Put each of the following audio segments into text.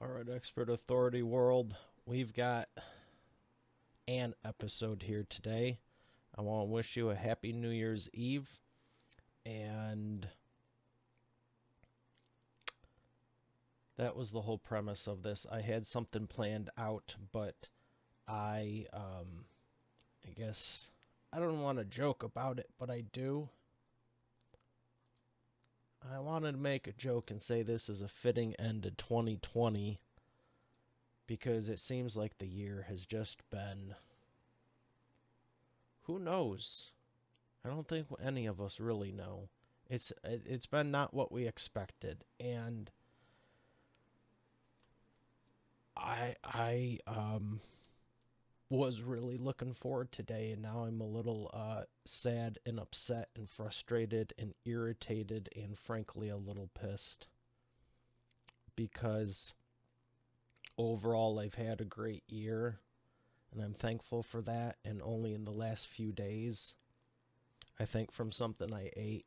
All right, Expert Authority World, we've got an episode here today. I want to wish you a happy New Year's Eve, and that was the whole premise of this. I had something planned out, but I guess I don't want to joke about it, but I do. I wanted to make a joke and say this is a fitting end to 2020 because it seems like the year has just been, who knows? I don't think any of us really know. It's been not what we expected, and I was really looking forward today, and now I'm a little sad and upset and frustrated and irritated and frankly a little pissed because overall I've had a great year and I'm thankful for that, and only in the last few days, I think from something I ate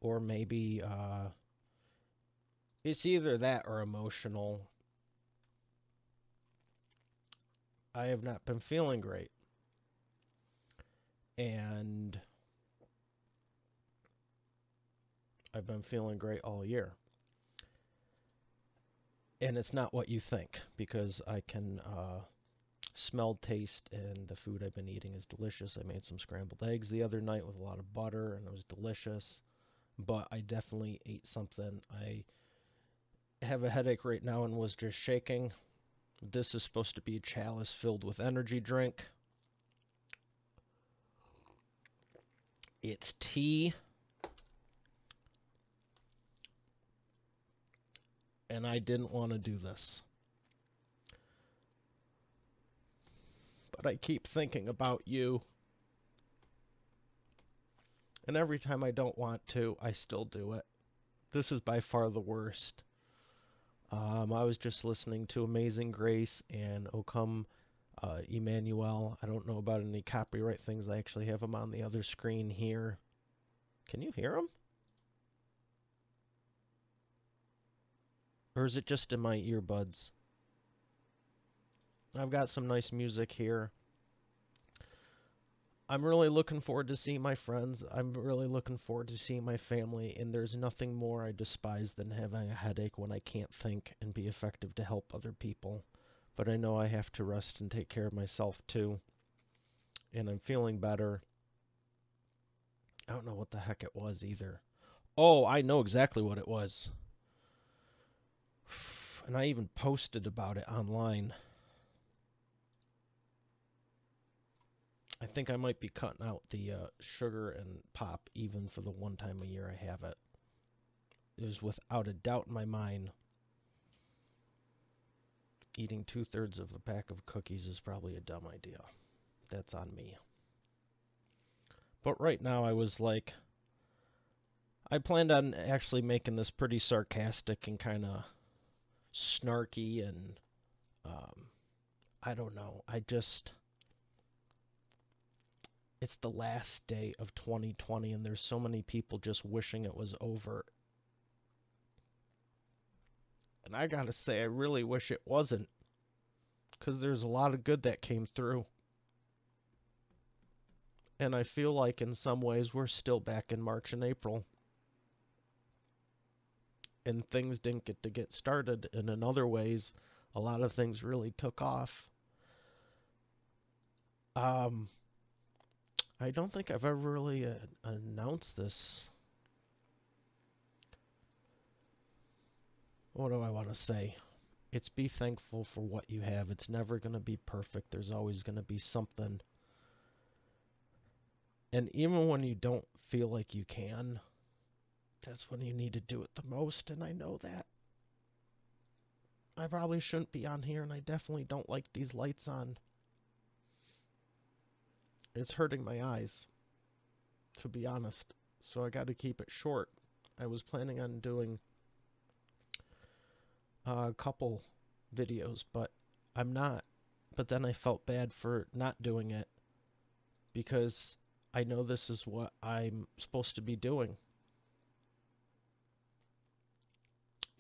or maybe it's either that or emotional, I have not been feeling great. And I've been feeling great all year. And it's not what you think, because I can smell, taste, and the food I've been eating is delicious. I made some scrambled eggs the other night with a lot of butter, and it was delicious. But I definitely ate something. I have a headache right now and was just shaking. This is supposed to be a chalice filled with energy drink. It's tea. And I didn't want to do this. But I keep thinking about you. And every time I don't want to, I still do it. This is by far the worst. I was just listening to Amazing Grace and O Come Emmanuel. I don't know about any copyright things. I actually have them on the other screen here. Can you hear them? Or is it just in my earbuds? I've got some nice music here. I'm really looking forward to seeing my friends. I'm really looking forward to seeing my family. And there's nothing more I despise than having a headache when I can't think and be effective to help other people. But I know I have to rest and take care of myself too. And I'm feeling better. I don't know what the heck it was either. Oh, I know exactly what it was. And I even posted about it online. I think I might be cutting out the sugar and pop even for the one time a year I have it. It was without a doubt in my mind. Eating 2/3 of a pack of cookies is probably a dumb idea. That's on me. But right now I was like, I planned on actually making this pretty sarcastic and kind of snarky and I don't know. It's the last day of 2020 and there's so many people just wishing it was over. And I gotta say, I really wish it wasn't, because there's a lot of good that came through. And I feel like in some ways we're still back in March and April. And things didn't get started. And in other ways, a lot of things really took off. I don't think I've ever really announced this. What do I want to say? It's be thankful for what you have. It's never going to be perfect. There's always going to be something. And even when you don't feel like you can, that's when you need to do it the most, and I know that. I probably shouldn't be on here, and I definitely don't like these lights on. It's hurting my eyes, to be honest. So I got to keep it short. I was planning on doing a couple videos, but I'm not. But then I felt bad for not doing it because I know this is what I'm supposed to be doing.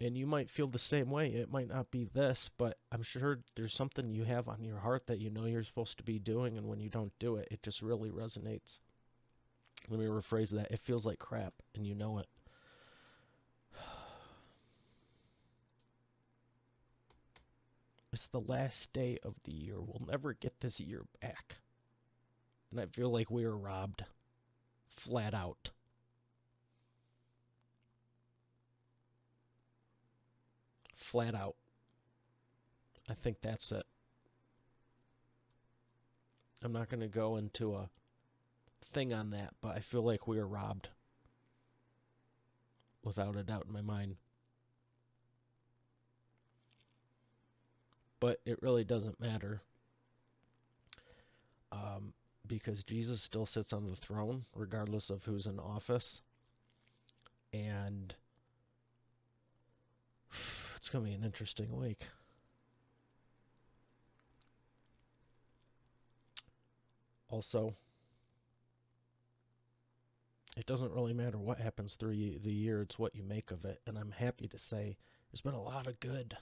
And you might feel the same way. It might not be this, but I'm sure there's something you have on your heart that you know you're supposed to be doing, and when you don't do it, it just really resonates. Let me rephrase that. It feels like crap, and you know it. It's the last day of the year. We'll never get this year back. And I feel like we were robbed. Flat out. Flat out. I think that's it. I'm not going to go into a thing on that, but I feel like we were robbed. Without a doubt in my mind. But it really doesn't matter. Because Jesus still sits on the throne, regardless of who's in office. And it's going to be an interesting week. Also, it doesn't really matter what happens through the year, it's what you make of it. And I'm happy to say there's been a lot of good.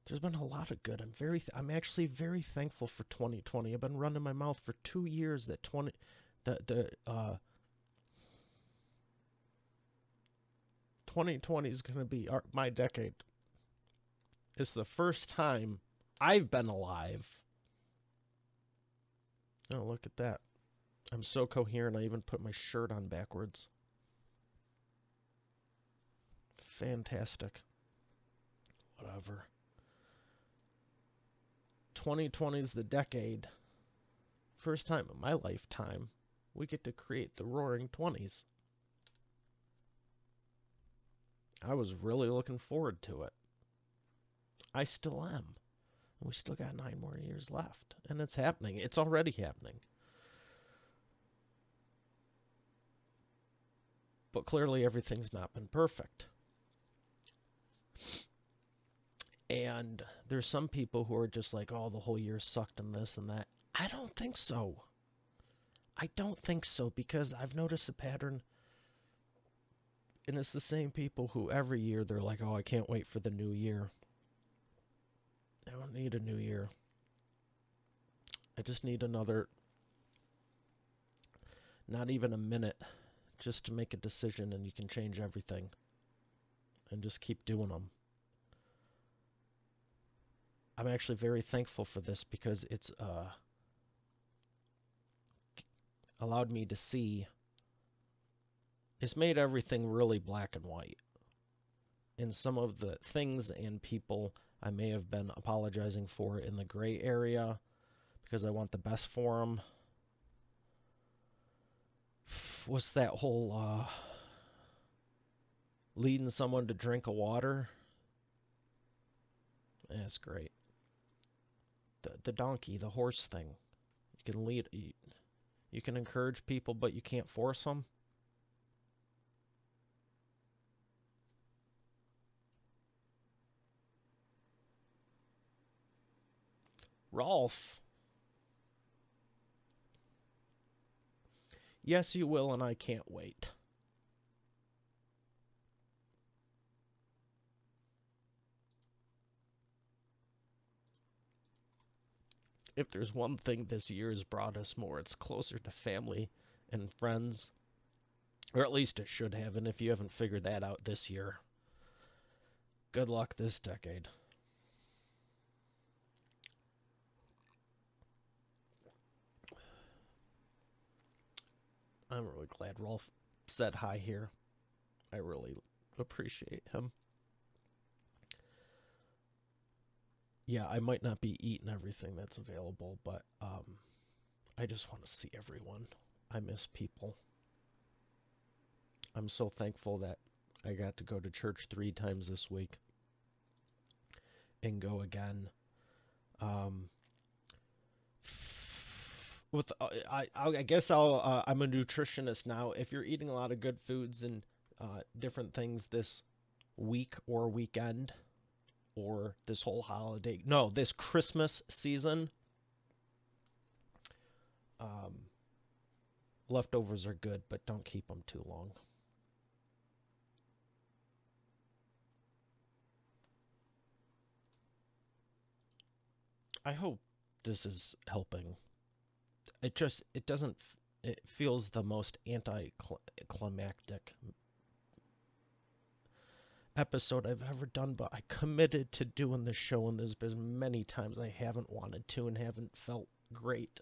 There's been a lot of good. I'm actually very thankful for 2020. I've been running my mouth for 2 years that 2020 is going to be my decade. It's the first time I've been alive. Oh, look at that. I'm so coherent, I even put my shirt on backwards. Fantastic. Whatever. 2020 is the decade. First time in my lifetime, we get to create the Roaring 20s. I was really looking forward to it. I still am. And we still got 9 more years left. And it's happening. It's already happening. But clearly everything's not been perfect. And there's some people who are just like, oh, the whole year sucked and this and that. I don't think so. I don't think so, because I've noticed a pattern. And it's the same people who every year they're like, oh, I can't wait for the new year. I don't need a new year. I just need another, not even a minute, just to make a decision, and you can change everything. And just keep doing them. I'm actually very thankful for this, because it's allowed me to see. It's made everything really black and white. And some of the things and people I may have been apologizing for in the gray area, because I want the best for them. What's that whole leading someone to drink of water? That's great. The donkey, the horse thing. You can lead. You can encourage people, but you can't force them. Rolf. Yes, you will, and I can't wait. If there's one thing this year has brought us more, it's closer to family and friends. Or at least it should have, and if you haven't figured that out this year, good luck this decade. I'm really glad Rolf said hi here. I really appreciate him. Yeah, I might not be eating everything that's available, but I just want to see everyone. I miss people. I'm so thankful that I got to go to church 3 times this week and go again. I guess I'm a nutritionist now. If you're eating a lot of good foods and different things this week or weekend, or this whole holiday, no, this Christmas season, leftovers are good, but don't keep them too long. I hope this is helping. It doesn't, it feels the most anticlimactic episode I've ever done, but I committed to doing this show, and there's been many times I haven't wanted to and haven't felt great.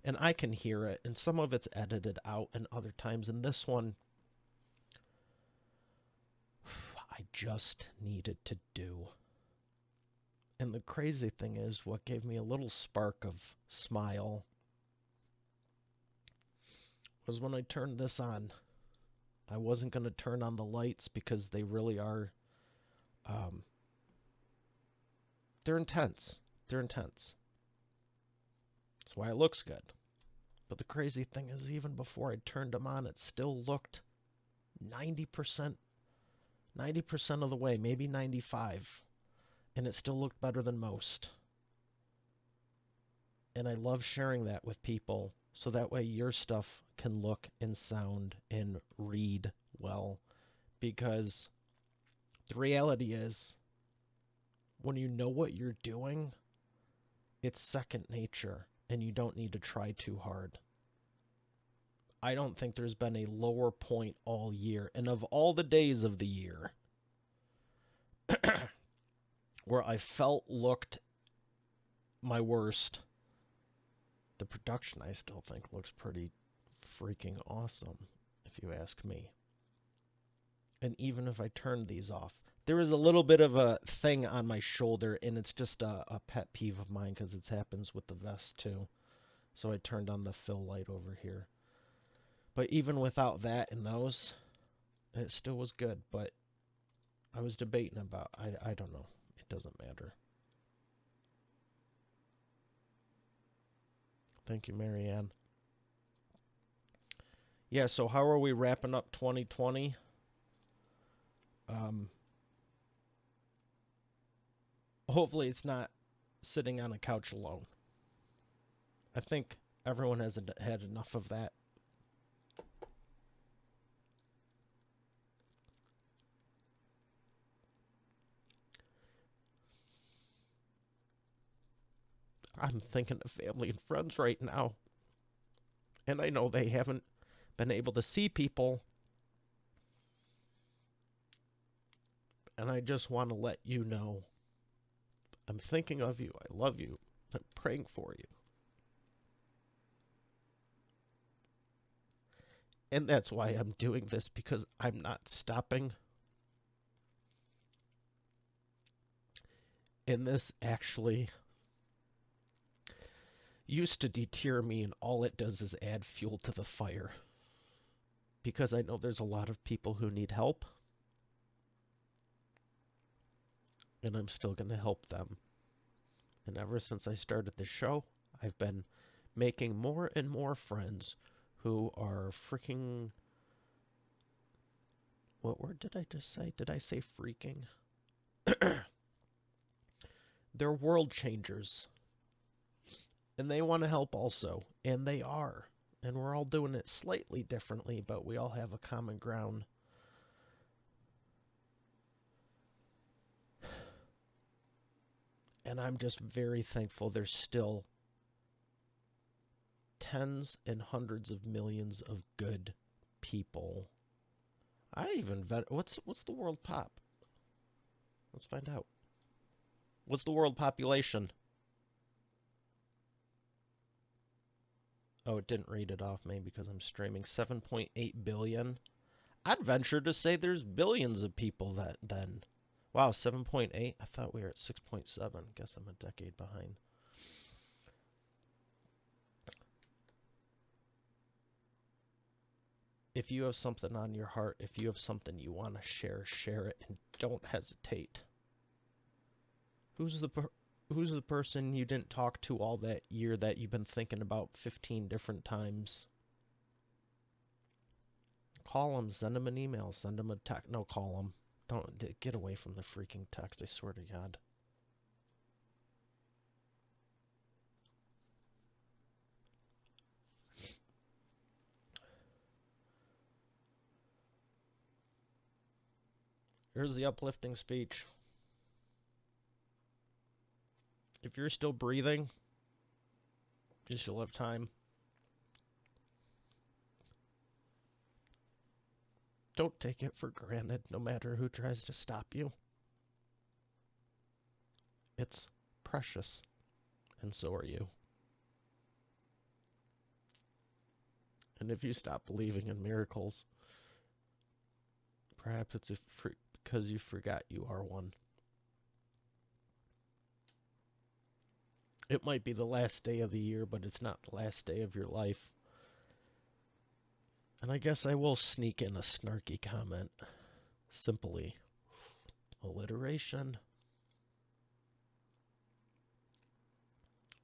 And I can hear it, and some of it's edited out, and other times in this one, I just needed to do. And the crazy thing is, what gave me a little spark of smile was when I turned this on. I wasn't going to turn on the lights because they really are, they're intense. They're intense. That's why it looks good. But the crazy thing is, even before I turned them on, it still looked 90% of the way, maybe 95%. And it still looked better than most. And I love sharing that with people, so that way your stuff can look and sound and read well. Because the reality is, when you know what you're doing, it's second nature, and you don't need to try too hard. I don't think there's been a lower point all year, and of all the days of the year, where I looked my worst, the production I still think looks pretty freaking awesome, if you ask me. And even if I turned these off, there is a little bit of a thing on my shoulder, and it's just a pet peeve of mine because it happens with the vest too. So I turned on the fill light over here. But even without that and those, it still was good. But I was debating about, I don't know. It doesn't matter. Thank you, Marianne. Yeah, so how are we wrapping up 2020? Hopefully it's not sitting on a couch alone. I think everyone has had enough of that. I'm thinking of family and friends right now. And I know they haven't been able to see people. And I just want to let you know, I'm thinking of you. I love you. I'm praying for you. And that's why I'm doing this, because I'm not stopping. And this actually used to deter me, and all it does is add fuel to the fire. Because I know there's a lot of people who need help. And I'm still going to help them. And ever since I started the show, I've been making more and more friends who are freaking... What word did I just say? Did I say freaking? They're world changers. And they want to help also. And they are. And we're all doing it slightly differently, but we all have a common ground. And I'm just very thankful there's still tens and hundreds of millions of good people. What's the world pop? Let's find out. What's the world population? Oh, it didn't read it off, maybe because I'm streaming. 7.8 billion. I'd venture to say there's billions of people then. Wow, 7.8? I thought we were at 6.7. Guess I'm a decade behind. If you have something on your heart, if you have something you want to share, share it, and don't hesitate. Who's the person you didn't talk to all that year that you've been thinking about 15 different times? Call them, send them an email, send them a text. No, call them. Don't get away from the freaking text, I swear to God. Here's the uplifting speech. If you're still breathing, you still have time. Don't take it for granted, no matter who tries to stop you. It's precious, and so are you. And if you stop believing in miracles, perhaps it's because you forgot you are one. It might be the last day of the year, but it's not the last day of your life. And I guess I will sneak in a snarky comment. Simply, alliteration.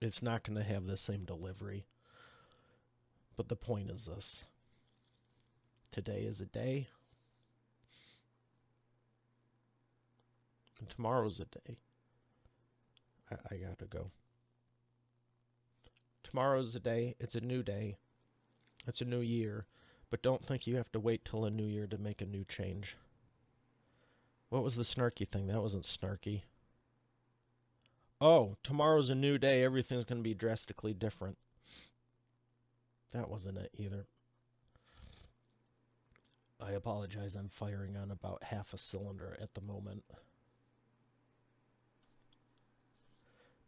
It's not going to have the same delivery. But the point is this. Today is a day. And tomorrow's a day. I gotta go. Tomorrow's a day. It's a new day. It's a new year. But don't think you have to wait till a new year to make a new change. What was the snarky thing? That wasn't snarky. Oh, tomorrow's a new day. Everything's going to be drastically different. That wasn't it either. I apologize. I'm firing on about half a cylinder at the moment.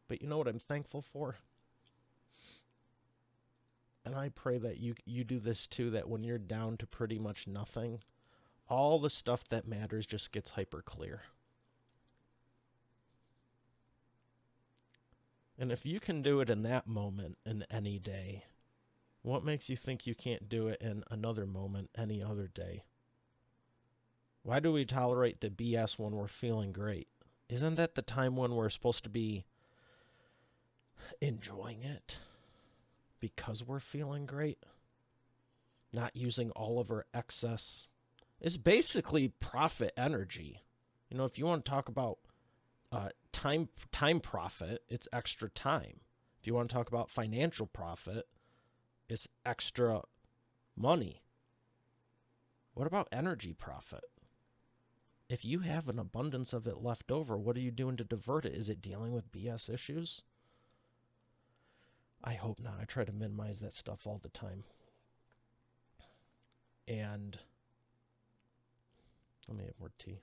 But you know what I'm thankful for? And I pray that you do this too, that when you're down to pretty much nothing, all the stuff that matters just gets hyper clear. And if you can do it in that moment in any day, what makes you think you can't do it in another moment any other day? Why do we tolerate the BS when we're feeling great? Isn't that the time when we're supposed to be enjoying it? Because we're feeling great, not using all of our excess. It's basically profit energy. You know, if you want to talk about time profit, it's extra time. If you want to talk about financial profit, it's extra money. What about energy profit? If you have an abundance of it left over, what are you doing to divert it? Is it dealing with BS issues? I hope not. I try to minimize that stuff all the time. And let me have more tea.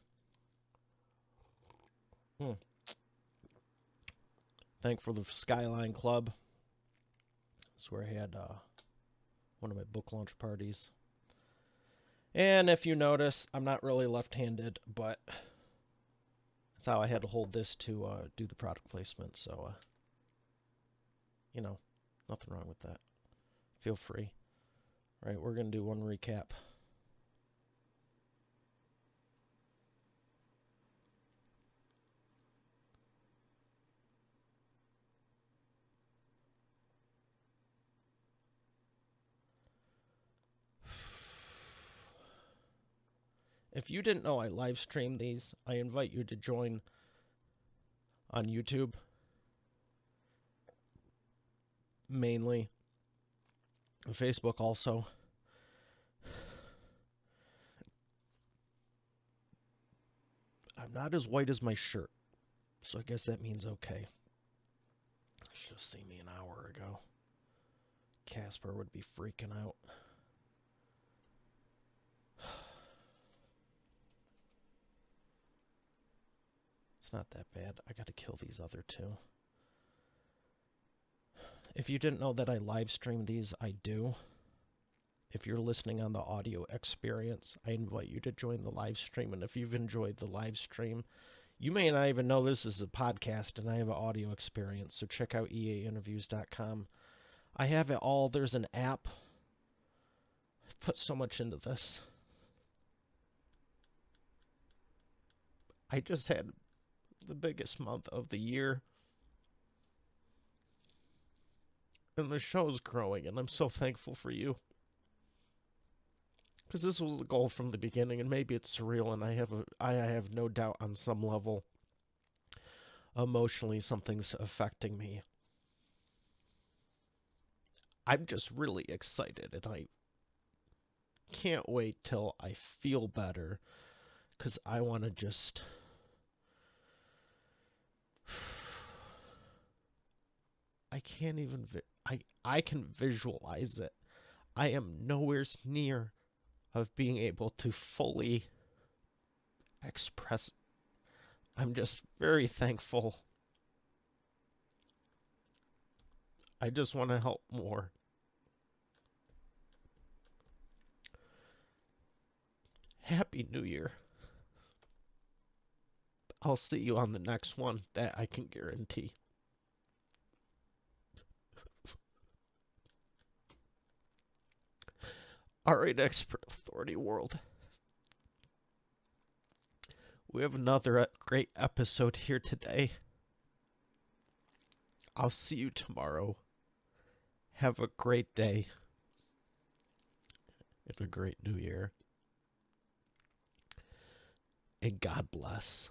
Thankful for the Skyline Club. That's where I had one of my book launch parties. And if you notice, I'm not really left-handed, but that's how I had to hold this to do the product placement. So, you know, nothing wrong with that. Feel free. All right, we're going to do one recap. If you didn't know I live stream these, I invite you to join on YouTube. Mainly. Facebook also. I'm not as white as my shirt, so I guess that means okay. Should have seen me an hour ago. Casper would be freaking out. It's not that bad. I gotta kill these other two. If you didn't know that I live stream these, I do. If you're listening on the audio experience, I invite you to join the live stream. And if you've enjoyed the live stream, you may not even know this is a podcast and I have an audio experience. So check out eainterviews.com. I have it all. There's an app. I've put so much into this. I just had the biggest month of the year. And the show's growing, and I'm so thankful for you. Because this was the goal from the beginning, and maybe it's surreal, and I have no doubt on some level, emotionally, something's affecting me. I'm just really excited, and I can't wait till I feel better, because I want to just I can't even, I can visualize it. I am nowhere near of being able to fully express. I'm just very thankful. I just want to help more. Happy New Year. I'll see you on the next one, that I can guarantee. Alright, Expert Authority World. We have another great episode here today. I'll see you tomorrow. Have a great day. And a great new year. And God bless.